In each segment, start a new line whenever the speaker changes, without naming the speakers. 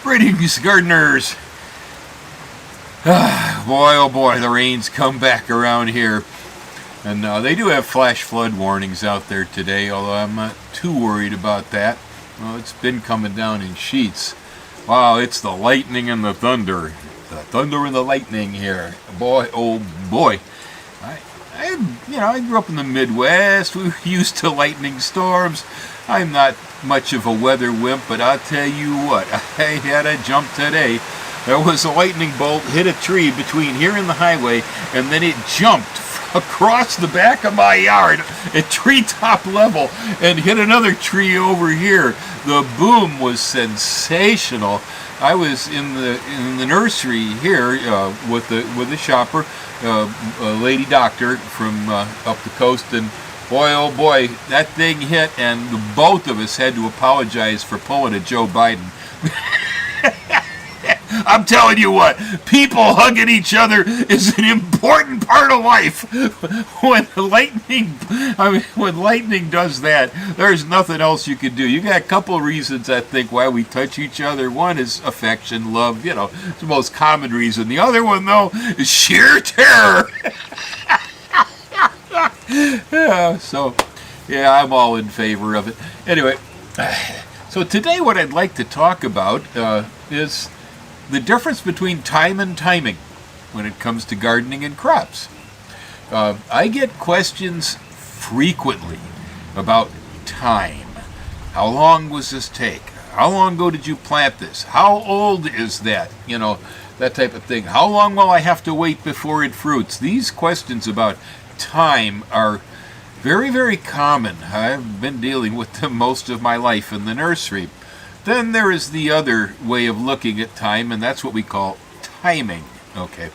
Greetings, gardeners. Boy, oh boy, the rains come back around here. And they do have flash flood warnings out there today, although I'm not too worried about that. Well, it's been coming down in sheets. Wow, it's the lightning and the thunder. The thunder and the lightning here. Boy, oh boy. I grew up in the Midwest. We were used to lightning storms. I'm not much of a weather wimp, but I'll tell you what, I had a jump today. There was a lightning bolt, hit a tree between here and the highway, and then it jumped across the back of my yard at treetop level and hit another tree over here. The boom was sensational. I was in the nursery here with the shopper, a lady doctor from up the coast, and boy, oh boy, that thing hit, and both of us had to apologize for pulling a Joe Biden. I'm telling you what, people hugging each other is an important part of life. When lightning does that, there's nothing else you can do. You got a couple of reasons, I think, why we touch each other. One is affection, love, it's the most common reason. The other one, though, is sheer terror. Yeah, I'm all in favor of it. Anyway, so today what I'd like to talk about is the difference between time and timing when it comes to gardening and crops. I get questions frequently about time. How long was this take? How long ago did you plant this? How old is that? That type of thing. How long will I have to wait before it fruits? These questions about time are very, very common. I've been dealing with them most of my life in the nursery. Then there is the other way of looking at time, and that's what we call timing. Okay.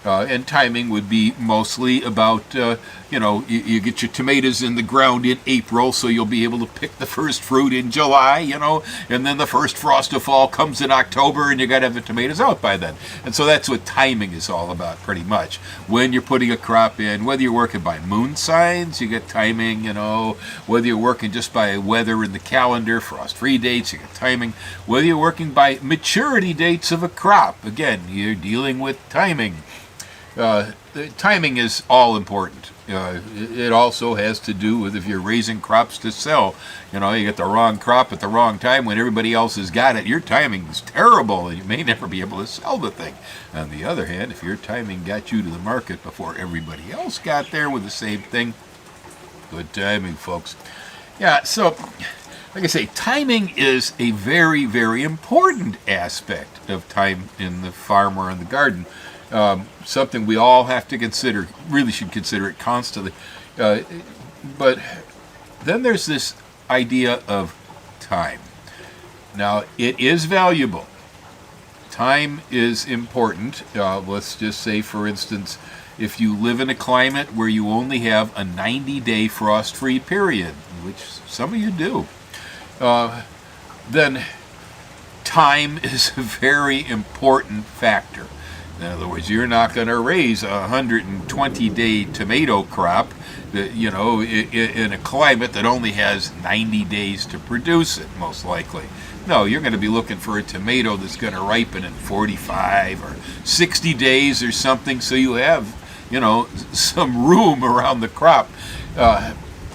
And timing would be mostly about, you get your tomatoes in the ground in April, so you'll be able to pick the first fruit in July, and then the first frost of fall comes in October, and you got to have the tomatoes out by then. And so that's what timing is all about, pretty much. When you're putting a crop in, whether you're working by moon signs, you get timing, whether you're working just by weather in the calendar, frost-free dates, you get timing. Whether you're working by maturity dates of a crop, again, you're dealing with timing. Timing is all important. It also has to do with if you're raising crops to sell. You get the wrong crop at the wrong time when everybody else has got it. Your timing is terrible, and you may never be able to sell the thing. On the other hand, if your timing got you to the market before everybody else got there with the same thing, good timing, folks. Yeah, so like I say, timing is a very, very important aspect of time in the farm or in the garden. Something we all have to consider, really should consider it constantly. But then there's this idea of time. Now, it is valuable. Time is important. Let's just say, for instance, if you live in a climate where you only have a 90-day frost-free period, which some of you do, then time is a very important factor. In other words, you're not going to raise a 120-day tomato crop, in a climate that only has 90 days to produce it, most likely. No, you're going to be looking for a tomato that's going to ripen in 45 or 60 days or something, so you have, some room around the crop.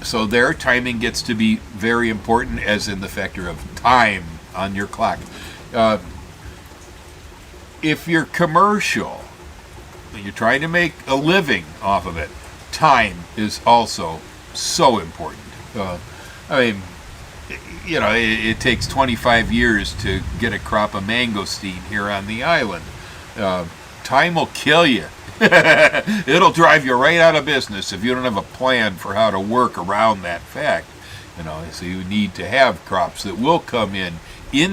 So their timing gets to be very important, as in the factor of time on your clock. If you're commercial, and you're trying to make a living off of it, time is also so important. It takes 25 years to get a crop of mangosteen here on the island. Time will kill you. It'll drive you right out of business if you don't have a plan for how to work around that fact. So you need to have crops that will come in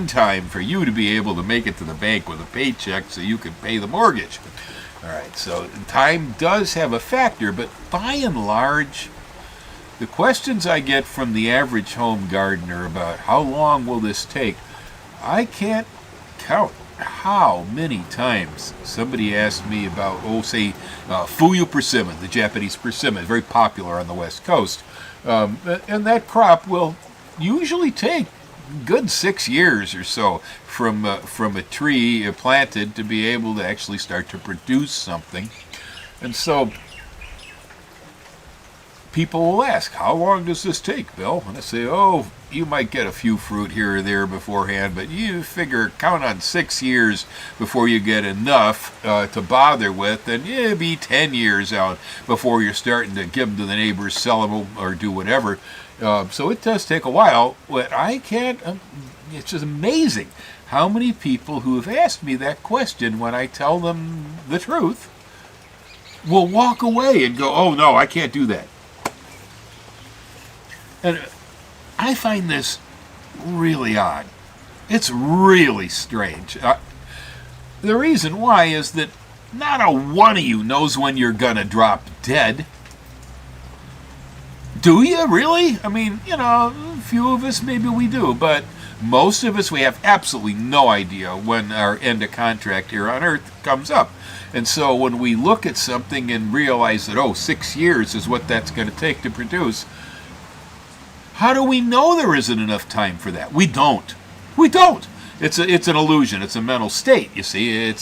time for you to be able to make it to the bank with a paycheck so you can pay the mortgage. All right, so time does have a factor, but by and large, the questions I get from the average home gardener about how long will this take, I can't count how many times somebody asked me about, Fuyu persimmon, the Japanese persimmon, very popular on the West Coast. And that crop will usually take good 6 years or so from a tree planted to be able to actually start to produce something. And so people will ask, how long does this take, Bill? And I say, oh, you might get a few fruit here or there beforehand, but you figure count on 6 years before you get enough to bother with, and it'll be 10 years out before you're starting to give them to the neighbors, sell them, or do whatever. So it does take a while. But I can't, it's just amazing how many people who have asked me that question when I tell them the truth will walk away and go, oh no, I can't do that. And I find this really odd. It's really strange. The reason why is that not a one of you knows when you're gonna drop dead. Do you really? I mean, a few of us maybe we do, but most of us, we have absolutely no idea when our end of contract here on Earth comes up. And so when we look at something and realize that, 6 years is what that's going to take to produce, how do we know there isn't enough time for that? We don't. We don't. It's an illusion. It's a mental state, you see.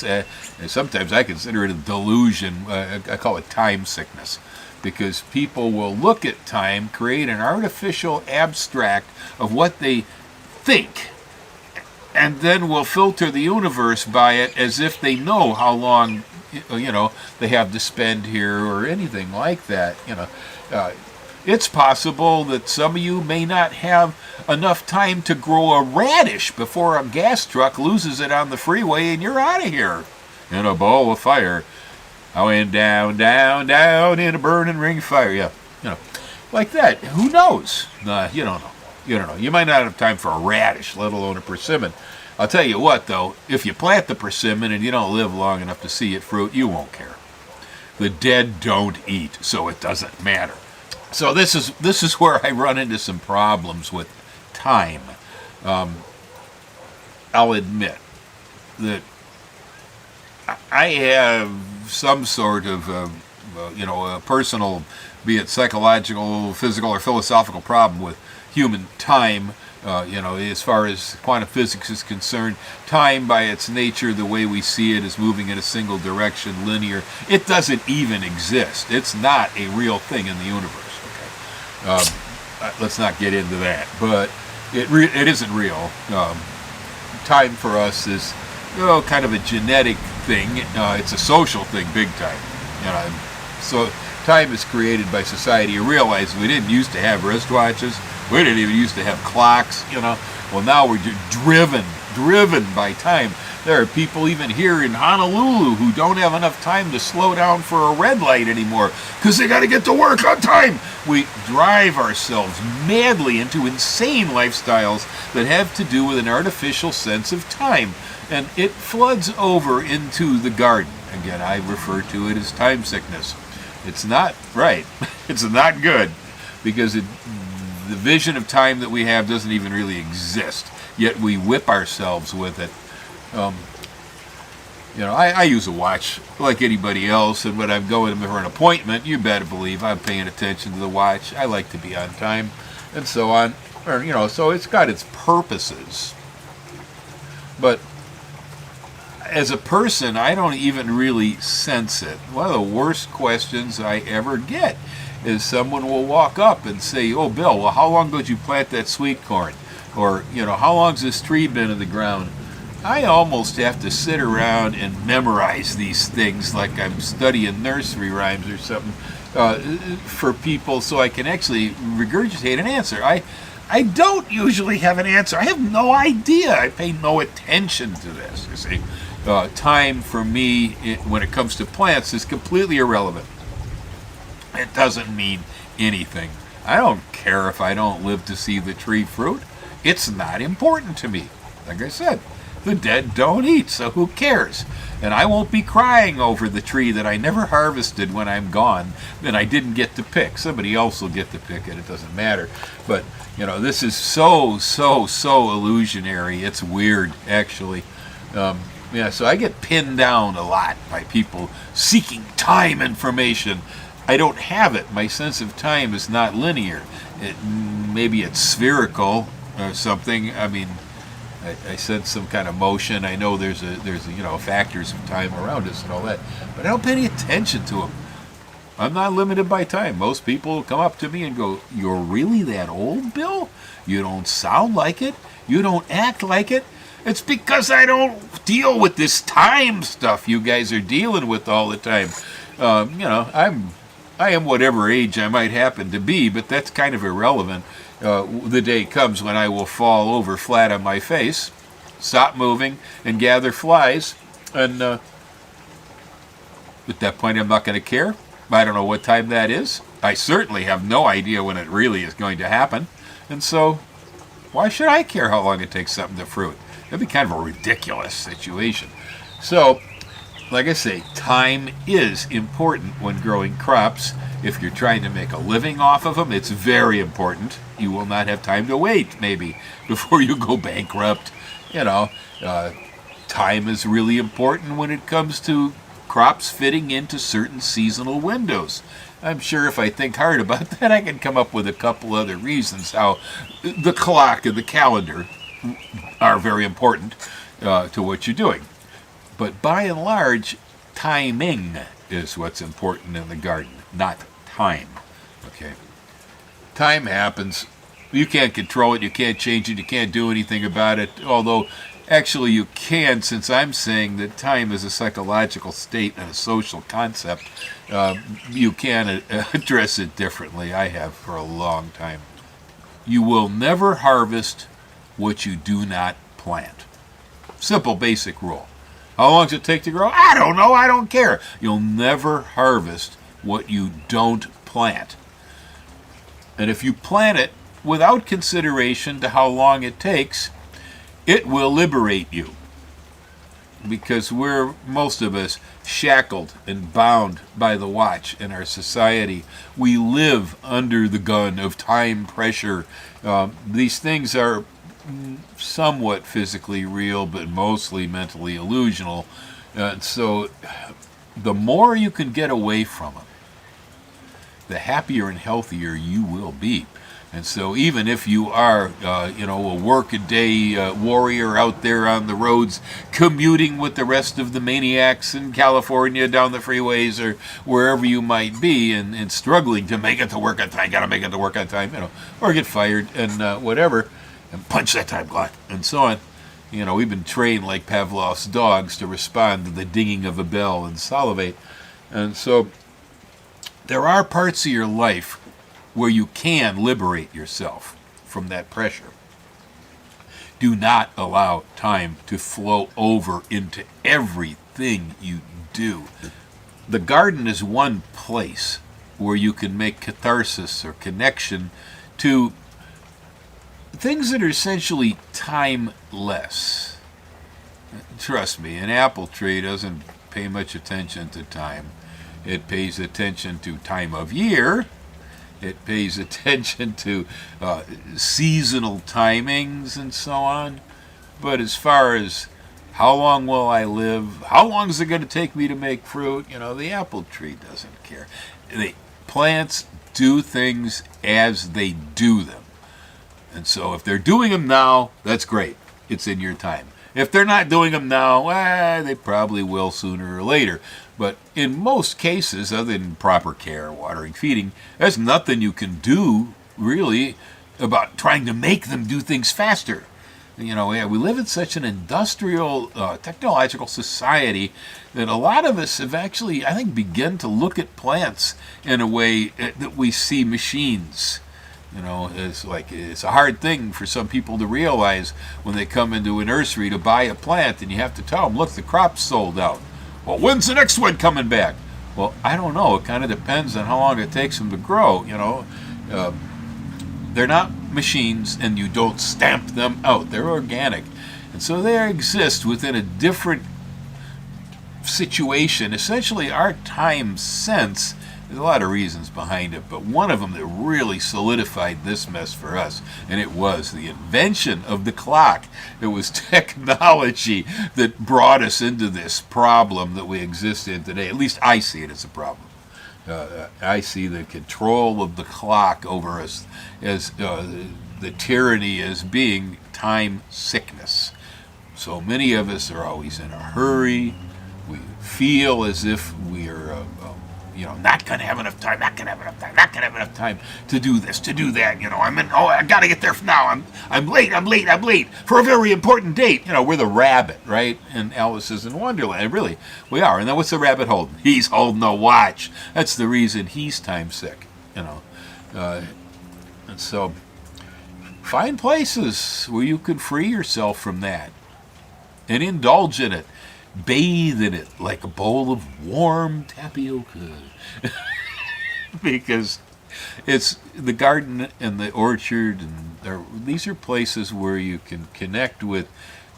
Sometimes I consider it a delusion. I call it time sickness. Because people will look at time, create an artificial abstract of what they think, and then will filter the universe by it as if they know how long they have to spend here or anything like that. It's possible that some of you may not have enough time to grow a radish before a gas truck loses it on the freeway and you're out of here in a ball of fire. I went down, down, down in a burning ring of fire. Yeah, like that. Who knows? You don't know. You don't know. You might not have time for a radish, let alone a persimmon. I'll tell you what, though, if you plant the persimmon and you don't live long enough to see it fruit, you won't care. The dead don't eat, so it doesn't matter. So this is where I run into some problems with time. I'll admit that I have some sort of, a personal, be it psychological, physical, or philosophical problem with human time. As far as quantum physics is concerned, time by its nature, the way we see it, is moving in a single direction, linear. It doesn't even exist. It's not a real thing in the universe. Okay, let's not get into that. But it isn't real. Time for us is kind of a genetic thing. It's a social thing, big time. So time is created by society. You realize we didn't used to have wristwatches. We didn't even used to have clocks. Well, now we're driven by time. There are people even here in Honolulu who don't have enough time to slow down for a red light anymore because they got to get to work on time. We drive ourselves madly into insane lifestyles that have to do with an artificial sense of time. And it floods over into the garden. Again, I refer to it as time sickness. It's not right. It's not good because the vision of time that we have doesn't even really exist. Yet we whip ourselves with it. I use a watch like anybody else, and when I'm going for an appointment, you better believe I'm paying attention to the watch. I like to be on time, and so on. So it's got its purposes. But as a person, I don't even really sense it. One of the worst questions I ever get is someone will walk up and say, "Oh, Bill, well, how long ago did you plant that sweet corn?" Or, how long's this tree been in the ground? I almost have to sit around and memorize these things like I'm studying nursery rhymes or something for people so I can actually regurgitate an answer. I don't usually have an answer. I have no idea. I pay no attention to this, you see. Time for me, when it comes to plants, is completely irrelevant. It doesn't mean anything. I don't care if I don't live to see the tree fruit. It's not important to me. Like I said, the dead don't eat, so who cares? And I won't be crying over the tree that I never harvested when I'm gone, that I didn't get to pick. Somebody else will get to pick it. It doesn't matter. But, this is so illusionary. It's weird, actually. So I get pinned down a lot by people seeking time information. I don't have it. My sense of time is not linear. Maybe it's spherical, or something, I mean, I sense some kind of motion. I know there's factors of time around us and all that, but I don't pay any attention to them. I'm not limited by time. Most people come up to me and go, "You're really that old, Bill? You don't sound like it. You don't act like it." It's because I don't deal with this time stuff you guys are dealing with all the time. I am whatever age I might happen to be, but that's kind of irrelevant. The day comes when I will fall over flat on my face, stop moving, and gather flies. And at that point, I'm not going to care. I don't know what time that is. I certainly have no idea when it really is going to happen. And so, why should I care how long it takes something to fruit? That'd be kind of a ridiculous situation. So, like I say, time is important when growing crops. If you're trying to make a living off of them, it's very important. You will not have time to wait, maybe, before you go bankrupt. Time is really important when it comes to crops fitting into certain seasonal windows. I'm sure if I think hard about that, I can come up with a couple other reasons how the clock and the calendar are very important to what you're doing. But by and large, timing is what's important in the garden, not time. Okay? Time happens. You can't control it. You can't change it. You can't do anything about it. Although, actually, you can, since I'm saying that time is a psychological state and a social concept. You can address it differently. I have for a long time. You will never harvest what you do not plant. Simple, basic rule. How long does it take to grow? I don't know. I don't care. You'll never harvest what you don't plant. And if you plant it without consideration to how long it takes, it will liberate you. Because we're, most of us, shackled and bound by the watch in our society. We live under the gun of time pressure. These things are somewhat physically real, but mostly mentally illusional. So the more you can get away from them, the happier and healthier you will be. And so even if you are, a work-a-day warrior out there on the roads, commuting with the rest of the maniacs in California down the freeways or wherever you might be and struggling to make it to work on time, got to make it to work on time, or get fired and whatever, and punch that time clock and so on. We've been trained like Pavlov's dogs to respond to the dinging of a bell and salivate. And so there are parts of your life where you can liberate yourself from that pressure. Do not allow time to flow over into everything you do. The garden is one place where you can make catharsis or connection to things that are essentially timeless. Trust me, an apple tree doesn't pay much attention to time. It pays attention to time of year. It pays attention to seasonal timings and so on. But as far as how long will I live, how long is it going to take me to make fruit, the apple tree doesn't care. The plants do things as they do them. And so if they're doing them now, that's great. It's in your time. If they're not doing them now, they probably will sooner or later. But in most cases, other than proper care, watering, feeding, there's nothing you can do, really, about trying to make them do things faster. We live in such an industrial, technological society that a lot of us have actually, I think, begun to look at plants in a way that we see machines. It's a hard thing for some people to realize when they come into a nursery to buy a plant and you have to tell them, look, the crop's sold out. Well, when's the next one coming back? Well, I don't know. It kind of depends on how long it takes them to grow, They're not machines and you don't stamp them out. They're organic. And so they exist within a different situation. Essentially, our time sense, there's a lot of reasons behind it, but one of them that really solidified this mess for us, and it was the invention of the clock. It was technology that brought us into this problem that we exist in today. At least I see it as a problem. I see the control of the clock over us as the tyranny as being time sickness. So many of us are always in a hurry. We feel as if we are, not going to have enough time, not going to have enough time, not going to have enough time to do this, to do that. I got to get there now. I'm late for a very important date. We're the rabbit, right? And Alice is in Wonderland. Really, we are. And then what's the rabbit holding? He's holding a watch. That's the reason he's time sick, And so find places where you can free yourself from that and indulge in it. Bathe in it like a bowl of warm tapioca. Because it's the garden and the orchard, and these are places where you can connect with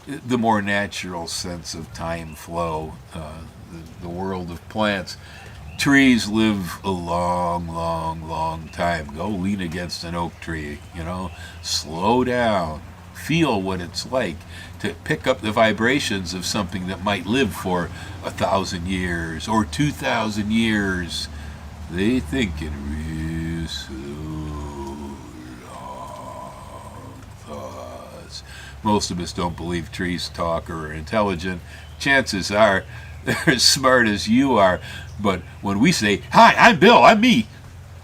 the more natural sense of time flow, the world of plants. Trees live a long, long, long time. Go lean against an oak tree, slow down. Feel what it's like to pick up the vibrations of something that might live for 1,000 years or 2,000 years. They think in real slow, long thoughts. Most of us don't believe trees talk or are intelligent. Chances are they're as smart as you are. But when we say, "Hi, I'm Bill, I'm me,"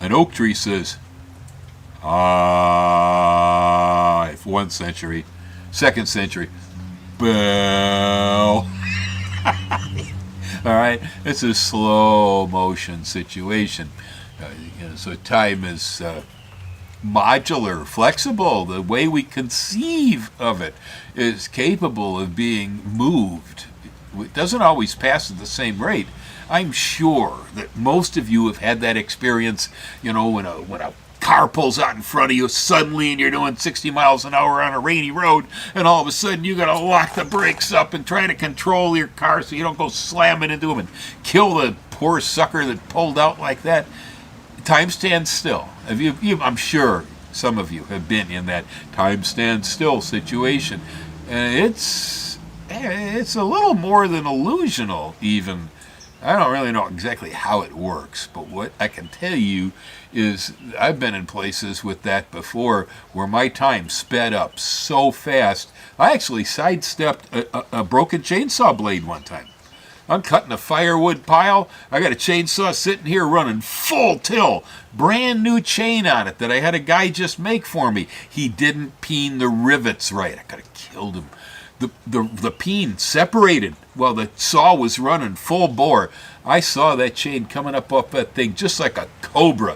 an oak tree says, "Hi," for 1 century. 2nd century, Bill. All right, it's a slow motion situation. So time is modular, flexible. The way we conceive of it is capable of being moved. It doesn't always pass at the same rate. I'm sure that most of you have had that experience, when a car pulls out in front of you suddenly and you're doing 60 miles an hour on a rainy road, and all of a sudden you got to lock the brakes up and try to control your car so you don't go slamming into them and kill the poor sucker that pulled out like that. Time stands still. I'm sure some of you have been in that time stands still situation, and it's a little more than illusional even. I don't really know exactly how it works, but what I can tell you is I've been in places with that before where my time sped up so fast. I actually sidestepped a broken chainsaw blade one time. I'm cutting a firewood pile. I got a chainsaw sitting here running full till, brand new chain on it that I had a guy just make for me. He didn't peen the rivets right. I could have killed him. The peen separated while the saw was running full bore. I saw that chain coming up off that thing just like a cobra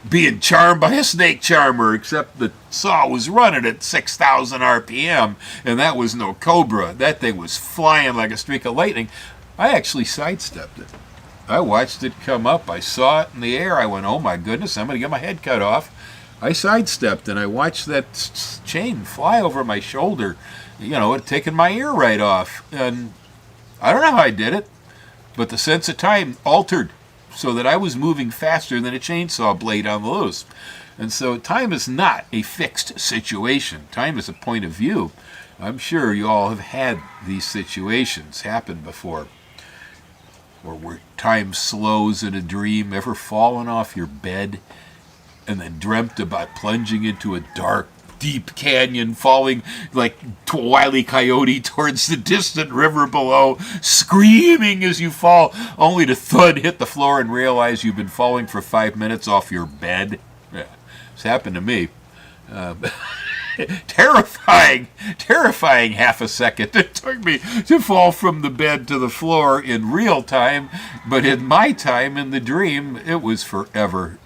being charmed by a snake charmer, except the saw was running at 6,000 RPM, and that was no cobra. That thing was flying like a streak of lightning. I actually sidestepped it. I watched it come up. I saw it in the air. I went, oh my goodness, I'm going to get my head cut off. I sidestepped, and I watched that chain fly over my shoulder. It had taken my ear right off. And I don't know how I did it, but the sense of time altered so that I was moving faster than a chainsaw blade on the loose. And so time is not a fixed situation. Time is a point of view. I'm sure you all have had these situations happen before. Or where time slows in a dream. Ever fallen off your bed and then dreamt about plunging into a dark, deep canyon, falling like Wile E. Coyote towards the distant river below, screaming as you fall, only to thud, hit the floor, and realize you've been falling for 5 minutes off your bed? Yeah, it's happened to me. Terrifying half a second it took me to fall from the bed to the floor in real time, but in my time in the dream, it was forever.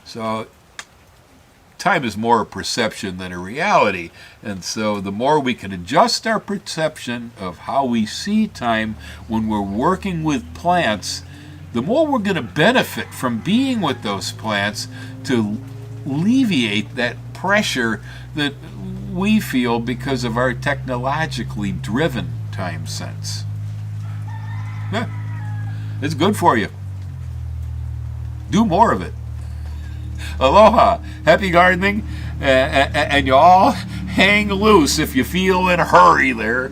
So time is more a perception than a reality, and so the more we can adjust our perception of how we see time when we're working with plants, the more we're going to benefit from being with those plants to alleviate that pressure that we feel because of our technologically driven time sense. Yeah, it's good for you. Do more of it. Aloha, happy gardening, and you all hang loose if you feel in a hurry there.